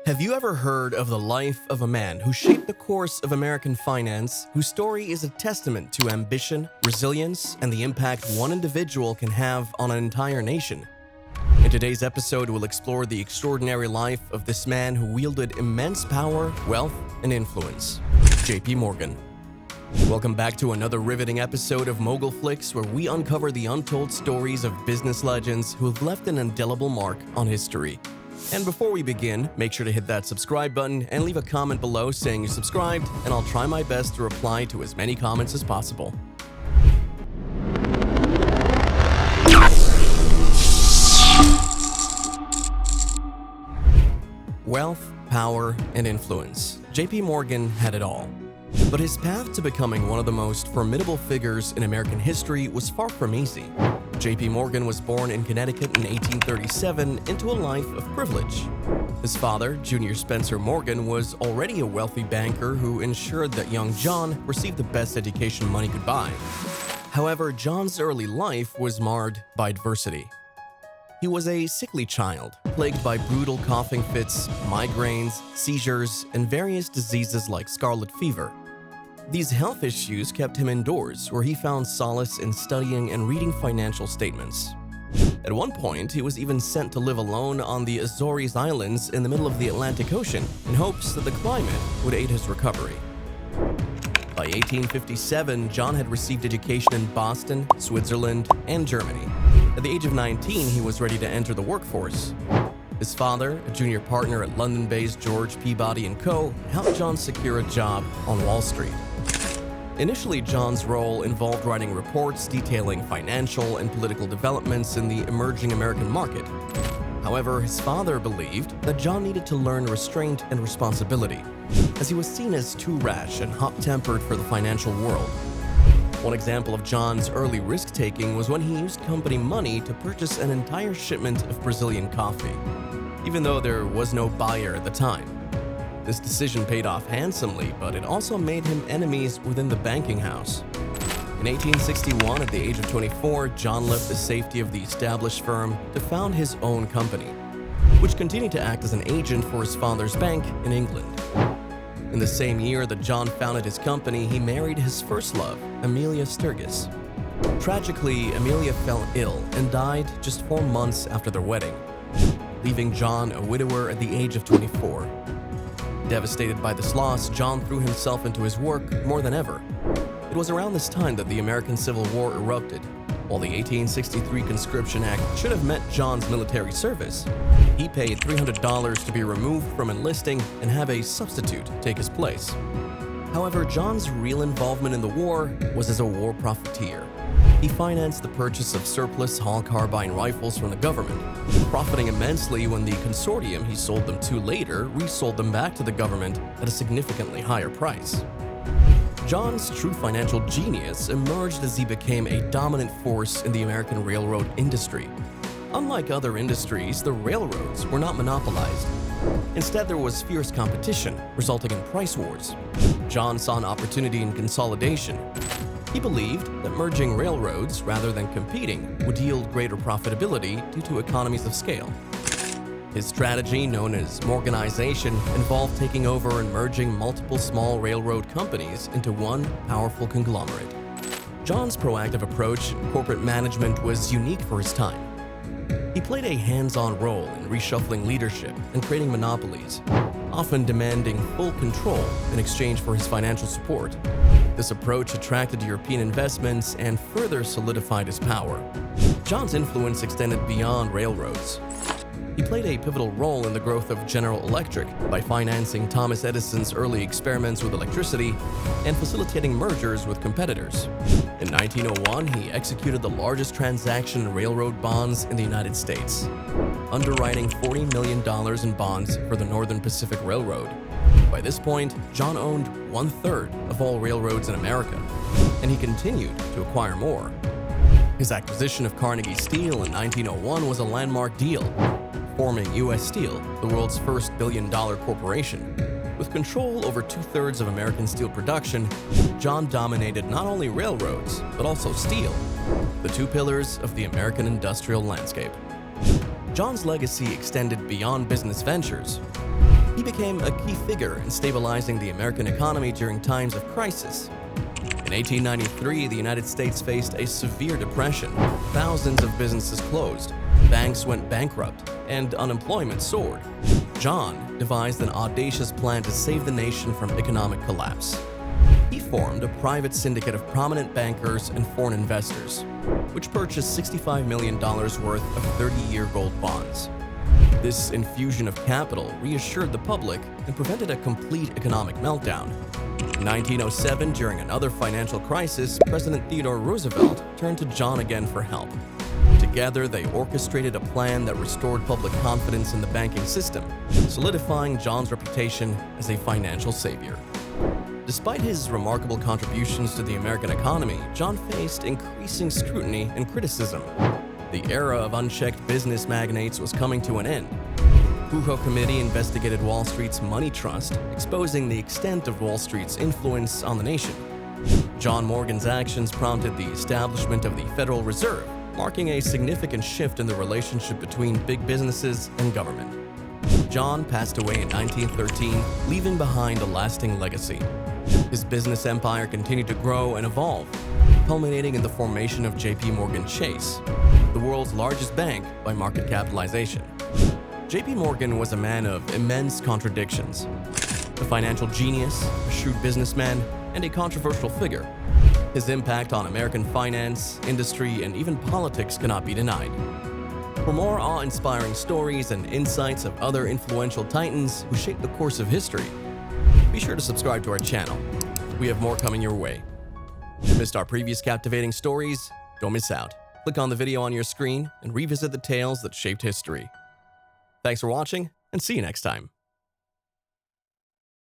Have you ever heard of the life of a man who shaped the course of American finance, whose story is a testament to ambition, resilience, and the impact one individual can have on an entire nation? In today's episode, we'll explore the extraordinary life of this man who wielded immense power, wealth, and influence, J.P. Morgan. Welcome back to another riveting episode of Mogul Flicks, where we uncover the untold stories of business legends who have left an indelible mark on history. And before we begin, make sure to hit that subscribe button and leave a comment below saying you subscribed, and I'll try my best to reply to as many comments as possible. Wealth, power, and influence. J.P. Morgan had it all. But his path to becoming one of the most formidable figures in American history was far from easy. J.P. Morgan was born in Connecticut in 1837 into a life of privilege. His father, Junior Spencer Morgan, was already a wealthy banker who ensured that young John received the best education money could buy. However, John's early life was marred by adversity. He was a sickly child, plagued by brutal coughing fits, migraines, seizures, and various diseases like scarlet fever. These health issues kept him indoors, where he found solace in studying and reading financial statements. At one point, he was even sent to live alone on the Azores Islands in the middle of the Atlantic Ocean in hopes that the climate would aid his recovery. By 1857, John had received education in Boston, Switzerland, and Germany. At the age of 19, he was ready to enter the workforce. His father, a junior partner at London-based George Peabody & Co., helped John secure a job on Wall Street. Initially, John's role involved writing reports detailing financial and political developments in the emerging American market. However, his father believed that John needed to learn restraint and responsibility, as he was seen as too rash and hot-tempered for the financial world. One example of John's early risk-taking was when he used company money to purchase an entire shipment of Brazilian coffee, even though there was no buyer at the time. This decision paid off handsomely, but it also made him enemies within the banking house. In 1861, at the age of 24, John left the safety of the established firm to found his own company, which continued to act as an agent for his father's bank in England. In the same year that John founded his company, he married his first love, Amelia Sturgis. Tragically, Amelia fell ill and died just 4 months after their wedding, leaving John a widower at the age of 24. Devastated by this loss, John threw himself into his work more than ever. It was around this time that the American Civil War erupted. While the 1863 Conscription Act should have met John's military service, he paid $300 to be removed from enlisting and have a substitute take his place. However, John's real involvement in the war was as a war profiteer. He financed the purchase of surplus Hall carbine rifles from the government, profiting immensely when the consortium he sold them to later resold them back to the government at a significantly higher price. John's true financial genius emerged as he became a dominant force in the American railroad industry. Unlike other industries, the railroads were not monopolized. Instead, there was fierce competition, resulting in price wars. John saw an opportunity in consolidation. He believed that merging railroads, rather than competing, would yield greater profitability due to economies of scale. His strategy, known as Morganization, involved taking over and merging multiple small railroad companies into one powerful conglomerate. John's proactive approach in corporate management was unique for his time. He played a hands-on role in reshuffling leadership and creating monopolies, often demanding full control in exchange for his financial support. This approach attracted European investments and further solidified his power. John's influence extended beyond railroads. He played a pivotal role in the growth of General Electric by financing Thomas Edison's early experiments with electricity and facilitating mergers with competitors. In 1901, he executed the largest transaction in railroad bonds in the United States, underwriting $40 million in bonds for the Northern Pacific Railroad. By this point, John owned 1/3 of all railroads in America, and he continued to acquire more. His acquisition of Carnegie Steel in 1901 was a landmark deal, forming U.S. Steel, the world's first billion-dollar corporation. With control over 2/3 of American steel production, John dominated not only railroads, but also steel, the two pillars of the American industrial landscape. John's legacy extended beyond business ventures. He became a key figure in stabilizing the American economy during times of crisis. In 1893, the United States faced a severe depression. Thousands of businesses closed, banks went bankrupt, and unemployment soared. John devised an audacious plan to save the nation from economic collapse. He formed a private syndicate of prominent bankers and foreign investors, which purchased $65 million worth of 30-year gold bonds. This infusion of capital reassured the public and prevented a complete economic meltdown. In 1907, during another financial crisis, President Theodore Roosevelt turned to John again for help. Together, they orchestrated a plan that restored public confidence in the banking system, solidifying John's reputation as a financial savior. Despite his remarkable contributions to the American economy, John faced increasing scrutiny and criticism. The era of unchecked business magnates was coming to an end. The Pujo Committee investigated Wall Street's money trust, exposing the extent of Wall Street's influence on the nation. John Morgan's actions prompted the establishment of the Federal Reserve, marking a significant shift in the relationship between big businesses and government. John passed away in 1913, leaving behind a lasting legacy. His business empire continued to grow and evolve, culminating in the formation of J.P. Morgan Chase, the world's largest bank by market capitalization. J.P. Morgan was a man of immense contradictions, a financial genius, a shrewd businessman, and a controversial figure. His impact on American finance, industry, and even politics cannot be denied. For more awe-inspiring stories and insights of other influential titans who shaped the course of history, be sure to subscribe to our channel. We have more coming your way. If you missed our previous captivating stories, don't miss out. Click on the video on your screen and revisit the tales that shaped history. Thanks for watching, and see you next time.